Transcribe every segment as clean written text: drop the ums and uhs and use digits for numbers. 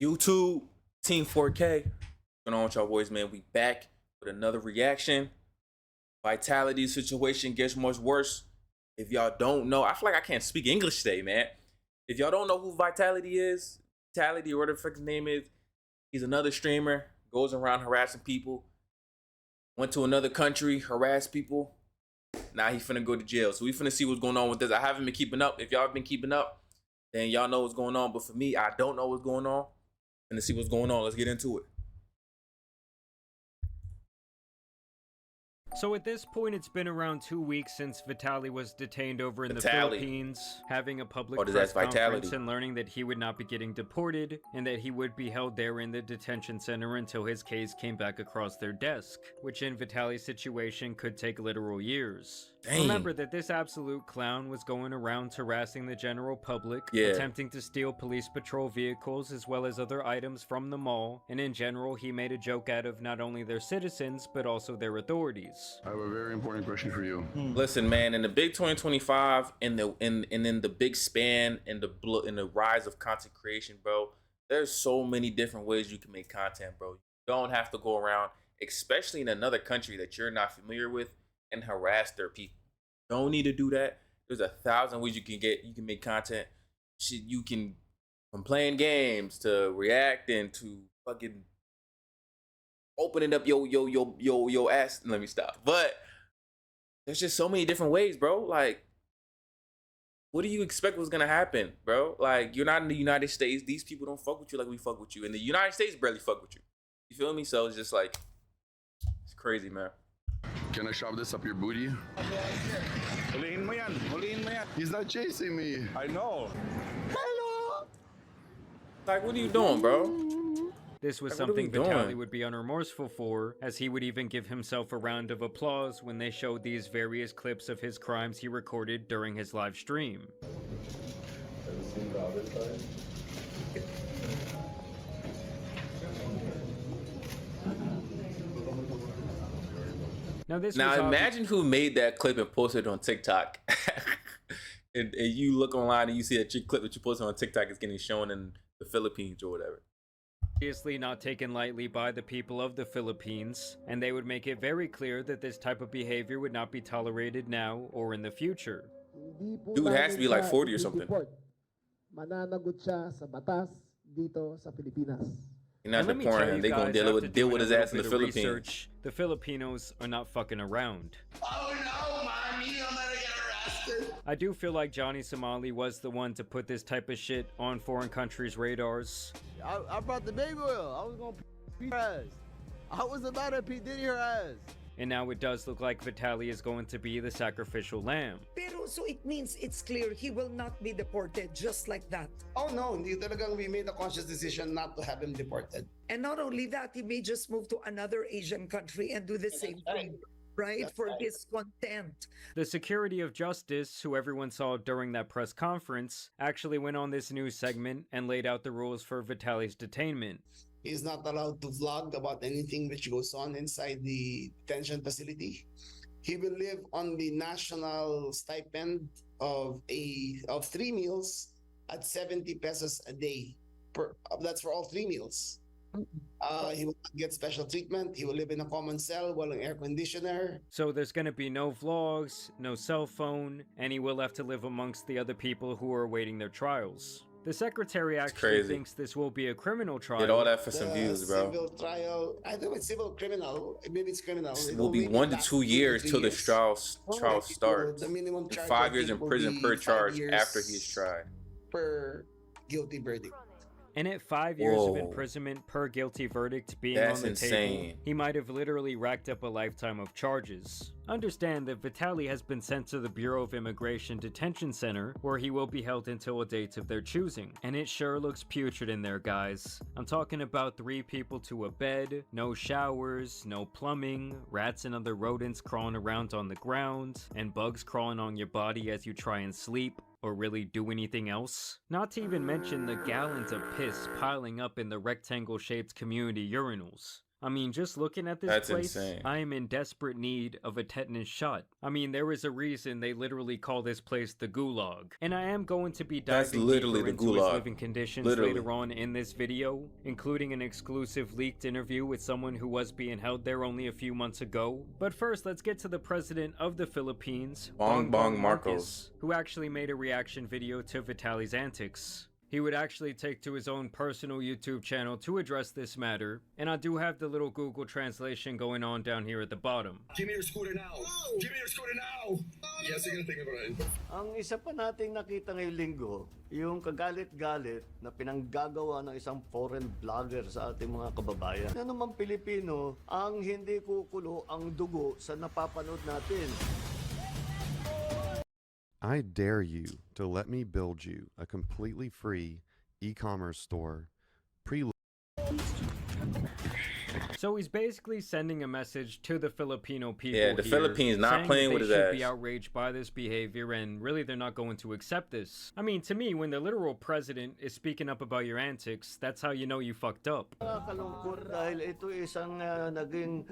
YouTube, Team 4K. What's going on with y'all boys, man? We back with another reaction. Vitality situation gets much worse. If y'all don't know, I feel like I can't speak English today, man. If y'all don't know who Vitality is, Vitality or whatever the fuck his name is, he's another streamer, goes around harassing people. Went to another country, harassed people. Now he finna go to jail. So we finna see what's going on with this. I haven't been keeping up. If y'all have been keeping up, then y'all know what's going on. But for me, I don't know what's going on. And to see what's going on, let's get into it. So at this point, it's been around 2 weeks since Vitaly was detained over in the Vitaly. Philippines, having a public does press that Vitality? conference and learning that he would not be getting deported and that he would be held there in the detention center until his case came back across their desk, which in Vitaly's situation could take literal years. Dang. Remember that this absolute clown was going around harassing the general public, Yeah. attempting to steal police patrol vehicles as well as other items from the mall, and in general he made a joke out of not only their citizens but also their authorities. I have a very important question for you. Listen, man, in the big 2025, in the big span, in the rise of content creation, bro, there's so many different ways you can make content, bro. You don't have to go around, especially in another country that you're not familiar with, and harass their people. Don't need to do that. There's 1,000 ways you can make content. Shit, you can, from playing games to reacting to fucking opening up your ass. Let me stop. But there's just so many different ways, bro. Like, what do you expect was gonna happen, bro? Like, you're not in the United States. These people don't fuck with you like we fuck with you. And the United States barely fuck with you. You feel me? So it's just like, it's crazy, man. Can I shove this up your booty? Huliin mo yan. Huliin mo yan. He's not chasing me. I know. Like, what are you doing, bro? This was Like, what are we something Vitaly doing? would be unremorseful for, as he would even give himself a round of applause when they showed these various clips of his crimes he recorded during his live stream. Now Imagine who made that clip and posted it on TikTok. and you look online and you see that clip that you posted on TikTok is getting shown in the Philippines or whatever. obviously not taken lightly by the people of the Philippines, and they would make it very clear that this type of behavior would not be tolerated now or in the future. Dude has to be like 40 or something. Mananagot siya sa batas dito sa Pilipinas. You're not And let me deporting tell him. you They're gonna guys, deal after with doing his a ass in the little bit of Philippines. research, the Filipinos are not fucking around. Oh no, mommy, I'm gonna get arrested. I do feel like Johnny Somali was the one to put this type of shit on foreign countries' radars. I brought the baby oil. I was gonna pee her ass. I was about to pee Diddy her ass. And now it does look like Vitaly is going to be the sacrificial lamb. Pero so it means it's clear he will not be deported just like that. Oh no, hindi talagang we made a conscious decision not to have him deported. And not only that, he may just move to another Asian country and do the same thing, right? That's For right. his contempt. The Security of Justice, who everyone saw during that press conference, actually went on this news segment and laid out the rules for Vitaly's detainment. He's not allowed to vlog about anything which goes on inside the detention facility. He will live on the national stipend of 3 meals at 70 pesos a day. That's for all 3 meals. He will not get special treatment. He will live in a common cell, walang air conditioner. So there's gonna be no vlogs, no cell phone, and he will have to live amongst the other people who are awaiting their trials. The secretary actually crazy. thinks this will be a criminal trial. Did all that for some The views, bro. Civil trial. I think it's civil criminal. Maybe it's criminal. It will be 1 to 2 years till the trial starts. The minimum And charge 5 I years in think will prison be per 5 charge years after he is tried. per guilty verdict. And at 5 years of Whoa. imprisonment per guilty verdict being That's on the insane. table, he might have literally racked up a lifetime of charges. Understand that Vitaly has been sent to the Bureau of Immigration Detention Center, where he will be held until a date of their choosing. And it sure looks putrid in there, guys. I'm talking about 3 people to a bed, no showers, no plumbing, rats and other rodents crawling around on the ground, and bugs crawling on your body as you try and sleep or really do anything else. Not to even mention the gallons of piss piling up in the rectangle-shaped community urinals. I mean, just looking at this That's place, insane. I am in desperate need of a tetanus shot. I mean, there is a reason they literally call this place the gulag. And I am going to be That's diving literally deeper the into his gulag. living conditions Literally. later on in this video, including an exclusive leaked interview with someone who was being held there only a few months ago. But first, let's get to the president of the Philippines, Bongbong Marcos, who actually made a reaction video to Vitaly's antics. He would actually take to his own personal YouTube channel to address this matter, and I do have the little Google translation going on down here at the bottom. Give me your scooter now. Give me your scooter now. Yes, sige, tingin ko rin. Ang isa pa nating nakita ngayong linggo, yung kagalit-galit na pinanggagawa ng isang foreign vlogger sa ating mga kababayan. Ano naman Pilipino ang hindi kukulo ang dugo sa napapanood natin? I dare you to let me build you a completely free e-commerce store So he's basically sending a message to the Filipino people. Yeah, the here, Philippines not saying playing that with his they should ass. be outraged by this behavior, and really they're not going to accept this. I mean, to me, when the literal president is speaking up about your antics, that's how you know you fucked up. Nakakalungkot dahil ito isang naging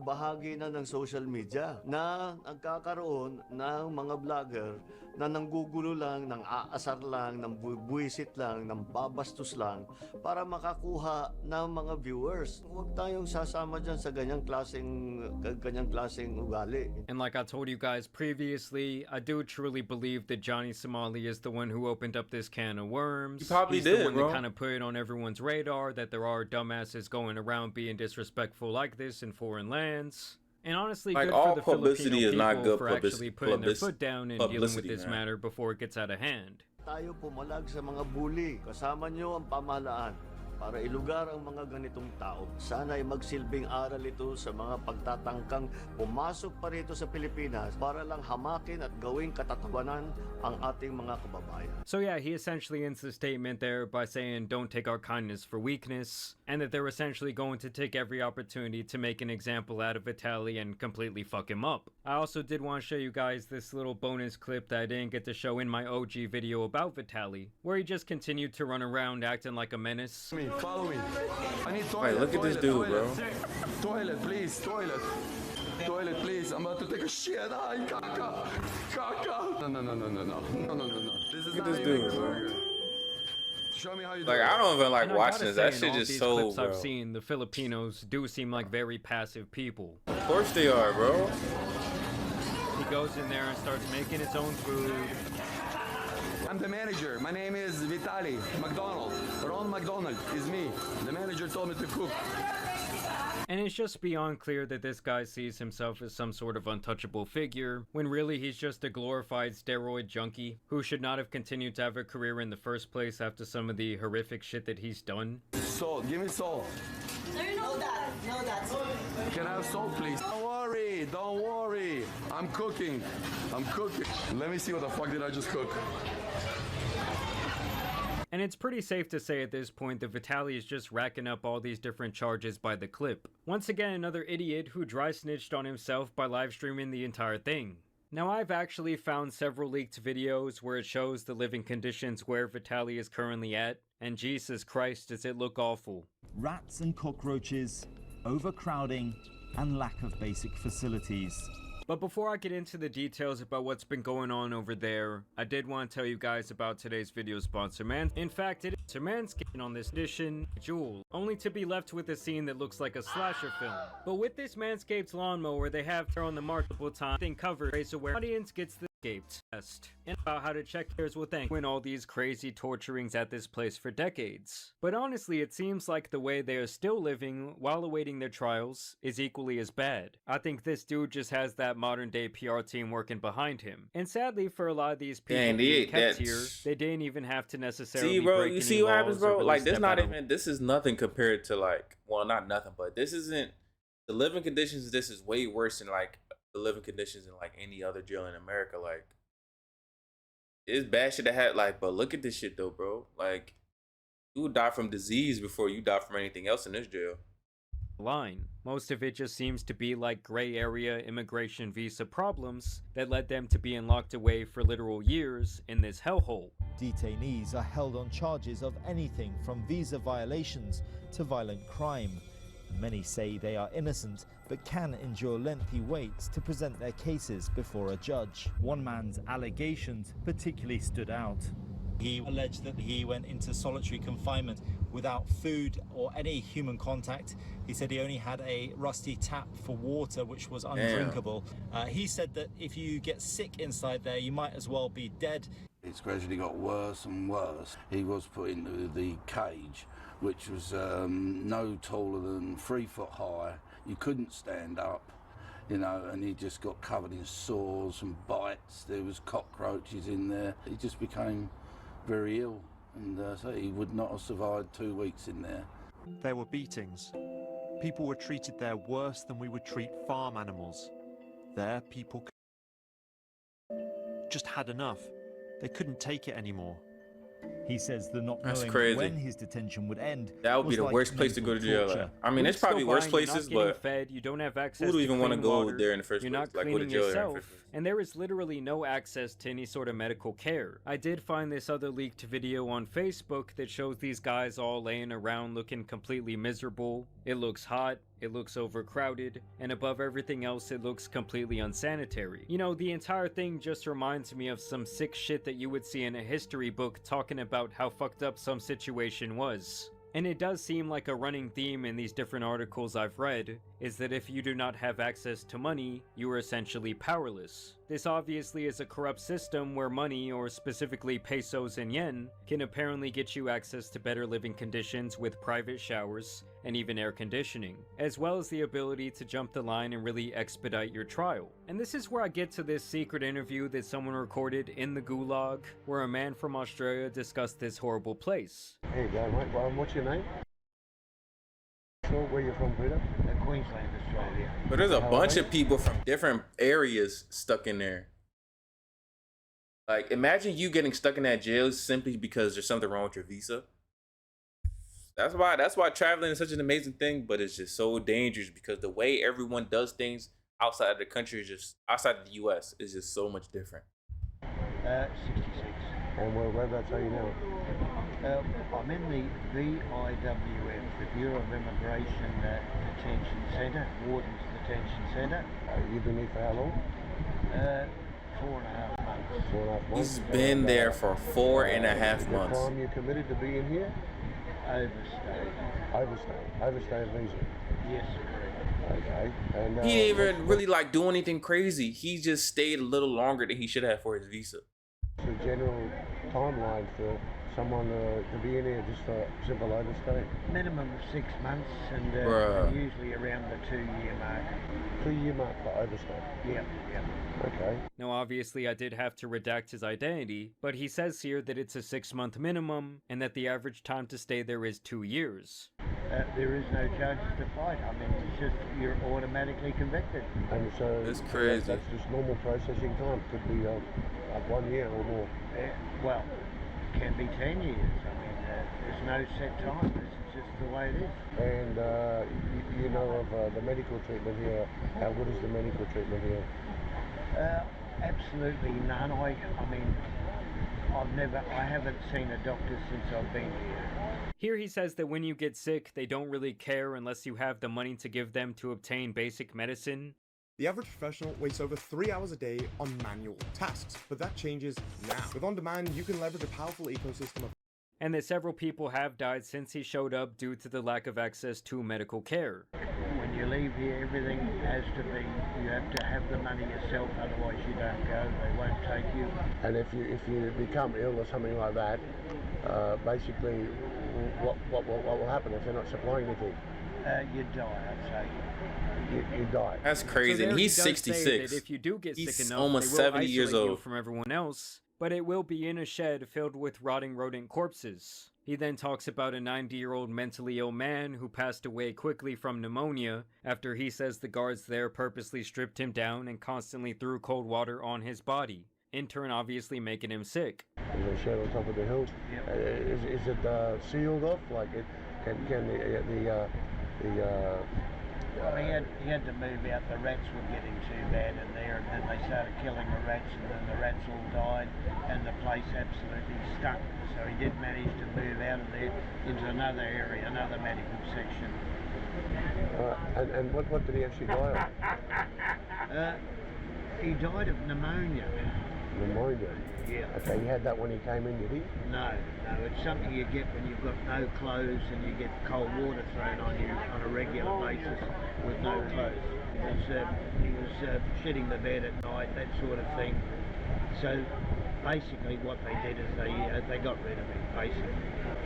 bahagi na ng social media na nagkakaroon ng mga vlogger na nanggugulo lang, nang aasar lang, nang buwisit lang, nang babastos lang para makakuha ng mga viewers. Huwag tayong sasama dyan sa ganyang klaseng ugali. And like I told you guys previously, I do truly believe that Johnny Somali is the one who opened up this can of worms. He probably He's did, the one bro. that kind of put it on everyone's radar that there are dumbasses going around being disrespectful like this in foreign lands. And honestly, Like, good all for the publicity Filipino is not people good for actually putting their foot down and dealing with publicity, this man. matter before it gets out of hand. Tayo pumalag sa mga bully. Kasama nyo ang pamahalaan para ilugar ang mga ganitong tao. Sana ay magsilbing aral ito sa mga pagtatangkang pumasok pa rito sa Pilipinas para lang hamakin at gawing katatawanan ang ating mga kababayan. So yeah, he essentially ends the statement there by saying don't take our kindness for weakness, and that they're essentially going to take every opportunity to make an example out of Vitaly and completely fuck him up. I also did want to show you guys this little bonus clip that I didn't get to show in my OG video about Vitaly, where he just continued to run around acting like a menace. Follow me. I need Wait, toilet. look at this dude, bro. Toilet, please. Toilet. Toilet, please. I'm about to take a shit. Ay, kaka. Kaka. No. This is Look at not this even dude, bro. Show me how you do Like, it. I don't even like And I watching this. gotta say, That in shit all just these so, clips bro. I've seen, the Filipinos do seem like very passive people. Of course they are, bro. He goes in there and starts making his own food. I'm the manager. My name is Vitaly McDonald. Ron McDonald is me. The manager told me to cook. And it's just beyond clear that this guy sees himself as some sort of untouchable figure, when really he's just a glorified steroid junkie who should not have continued to have a career in the first place after some of the horrific shit that he's done. Salt. Give me salt. No, that. No, that's. Can I have salt, please? Don't worry. Don't worry. I'm cooking. I'm cooking. Let me see what the fuck did I just cook. And it's pretty safe to say at this point that Vitaly is just racking up all these different charges by the clip. Once again, another idiot who dry snitched on himself by live streaming the entire thing. Now, I've actually found several leaked videos where it shows the living conditions where Vitaly is currently at, and Jesus Christ, does it look awful. Rats and cockroaches, overcrowding, and lack of basic facilities. But before I get into the details about what's been going on over there, I did want to tell you guys about today's video sponsor, In fact, it is Manscaped on this edition, Jewel, only to be left with a scene that looks like a slasher film. But with this Manscaped lawnmower, they have there on the market multiple times thing covered, so where audience gets the Manscaped test and about how to check theirs will thank when all these crazy torturings at this place for decades. But honestly, it seems like the way they are still living while awaiting their trials is equally as bad. I think this dude just has that modern day PR team working behind him. And sadly for a lot of these people being kept here, they didn't even have to necessarily See, bro, break you any see what happens, laws or bro? really Like, this step not out of- even, this is nothing compared to, like, well, not nothing, but this isn't, the living conditions, this is way worse than, like, the living conditions in, like, any other jail in America. Like, it's bad shit to have, like, but look at this shit, though, bro. Like, you would die from disease before you die from anything else in this jail. line. Most of it just seems to be like gray area immigration visa problems that led them to being locked away for literal years in this hellhole. Detainees are held on charges of anything from visa violations to violent crime. Many say they are innocent, but can endure lengthy waits to present their cases before a judge. One man's allegations particularly stood out. He alleged that he went into solitary confinement without food or any human contact. He said he only had a rusty tap for water, which was undrinkable. He said that if you get sick inside there, you might as well be dead. It's gradually got worse and worse. He was put into the cage, which was no taller than 3 foot high. You couldn't stand up, you know, and he just got covered in sores and bites. There was cockroaches in there. He just became very ill, and so he would not have survived 2 weeks in there. There were beatings. People were treated there worse than we would treat farm animals. There, people just had enough. They couldn't take it anymore. He says the not That's knowing crazy. when his detention would end. That would be the worst place to go to jail at. I mean, there's probably worse places, but fed, you don't have access who do to even want to clean go water, there in the first you're place? not Like, go to cleaning jail there in the yourself, first place. and there is literally no access to any sort of medical care. I did find this other leaked video on Facebook that shows these guys all laying around looking completely miserable. It looks hot, it looks overcrowded, and above everything else, it looks completely unsanitary. You know, the entire thing just reminds me of some sick shit that you would see in a history book talking about how fucked up some situation was. And it does seem like a running theme in these different articles I've read, is that if you do not have access to money, you are essentially powerless. This obviously is a corrupt system where money, or specifically pesos and yen, can apparently get you access to better living conditions with private showers and even air conditioning, as well as the ability to jump the line and really expedite your trial. And this is where I get to this secret interview that someone recorded in the gulag, where a man from Australia discussed this horrible place. There you go, mate. Well, what's your name? Sure, where you from, Peter? Queensland, Australia. But there's a bunch of people from different areas stuck in there. Like, imagine you getting stuck in that jail simply because there's something wrong with your visa. That's why traveling is such an amazing thing, but it's just so dangerous because the way everyone does things outside of the country is just outside of the US is just so much different. 66. And whereabouts are you now? I'm in the VIWF, the Bureau of Immigration Detention Centre, Warden's Detention Centre. You've been here for how long? 4.5 months. 4.5 months. He's been there for 4.5 months. The time you committed to being here? Overstayed visa. Yes, correct. Okay. And He didn't even really like do anything crazy. He just stayed a little longer than he should have for his visa. The general timeline for someone to be in here just for simple overstay? Minimum of 6 months and usually around the 2-year mark. 2-year mark for overstay? Yep. Okay. Now obviously I did have to redact his identity, but he says here that it's a 6-month minimum and that the average time to stay there is 2 years. There is no charges to fight. I mean, it's just you're automatically convicted. And so that's crazy. That's just normal processing time. Could be 1 year or more. Well, it can be 10 years. I mean, there's no set time. It's just the way it is. And you know of the medical treatment here. How good is the medical treatment here? Absolutely none. I mean, I haven't seen a doctor since I've been here. Here he says that when you get sick, they don't really care unless you have the money to give them to obtain basic medicine. The average professional waits over 3 hours a day on manual tasks, but that changes now. With On Demand, you can leverage a powerful ecosystem of and that several people have died since he showed up due to the lack of access to medical care. When you leave here, everything has to be, you have to have the money yourself, otherwise you don't go, they won't take you. And if you become ill or something like that, basically what will happen if they're not supplying anything? You die, I'd say. You die. That's crazy. So and he's he does 66. say that if you do get sick enough, almost they will 70 years isolate you old from everyone else, but it will be in a shed filled with rotting rodent corpses. He then talks about a 90-year-old mentally ill man who passed away quickly from pneumonia after he says the guards there purposely stripped him down and constantly threw cold water on his body, in turn obviously making him sick. There's a shed on top of the hill. Yep. Is it sealed off? Like it can Well, he had to move out. The rats were getting too bad in there, and then they started killing the rats, and then the rats all died, and the place absolutely stunk. So he did manage to move out of there into another area, another medical section. And what did he actually die of? He died of pneumonia. Pneumonia? Yeah. Okay, he had that when he came in, did he? No, it's something you get when you've got no clothes and you get cold water thrown on you on a regular basis with no clothes. He was shitting the bed at night, that sort of thing. So basically what they did is they got rid of him, basically.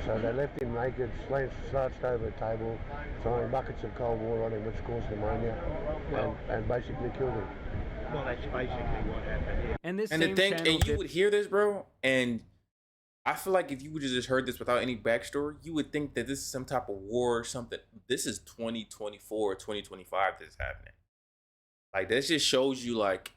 So they left him naked, slouched over a table, throwing buckets of cold water on him, which caused pneumonia, and basically killed him. Well, that's basically what happened here. And this And the thing, and you would hear this, bro, and I feel like if you would have just heard this without any backstory, you would think that this is some type of war or something. This is 2024, 2025 that's happening. Like, this just shows you like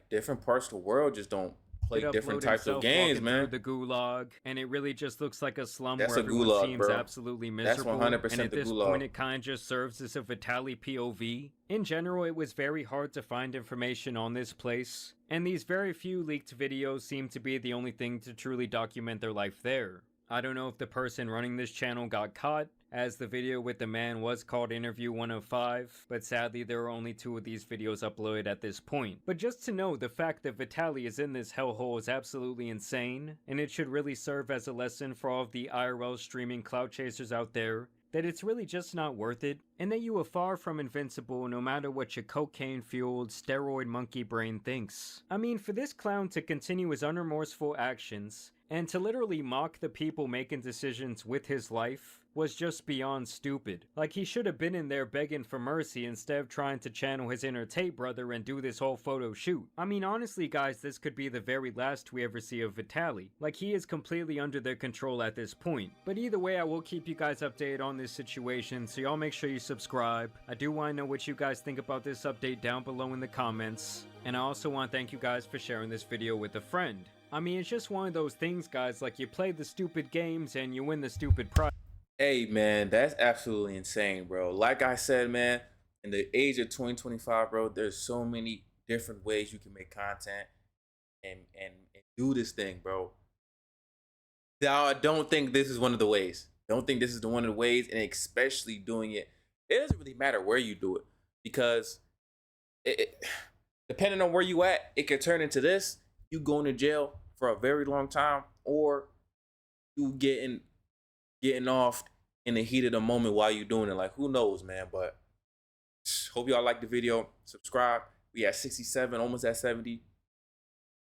different parts of the world just don't play different types of games, man. The gulag, and it really just looks like a slum That's where a everyone gulag, seems bro. absolutely That's miserable. 100% and at the this gulag. point, it kind of just serves as a Vitaly POV. In general, it was very hard to find information on this place, and these very few leaked videos seem to be the only thing to truly document their life there. I don't know if the person running this channel got caught, as the video with the man was called Interview 105, but sadly there are only 2 of these videos uploaded at this point. But just to know the fact that Vitaly is in this hellhole is absolutely insane, and it should really serve as a lesson for all of the IRL streaming clout chasers out there, that it's really just not worth it, and that you are far from invincible no matter what your cocaine-fueled, steroid monkey brain thinks. I mean, for this clown to continue his unremorseful actions, and to literally mock the people making decisions with his life, was just beyond stupid. Like, he should have been in there begging for mercy instead of trying to channel his inner Tate brother and do this whole photo shoot. I mean, honestly guys, this could be the very last we ever see of Vitaly. Like, he is completely under their control at this point. But either way, I will keep you guys updated on this situation, so y'all make sure you subscribe. I do want to know what you guys think about this update down below in the comments. And I also want to thank you guys for sharing this video with a friend. I mean, it's just one of those things, guys, like you play the stupid games and you win the stupid prize. Hey, man, that's absolutely insane, bro. Like I said, man, in the age of 2025, bro, there's so many different ways you can make content and do this thing, bro. Now, I don't think this is one of the ways. Don't think this is one of the ways, and especially doing it. It doesn't really matter where you do it, because depending on where you at, it could turn into this. You going to jail for a very long time, or you getting off in the heat of the moment while you're doing it. Like, who knows, man? But hope y'all like the video. Subscribe. We at 67, almost at 70.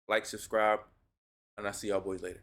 Like, subscribe, and I'll see y'all boys later.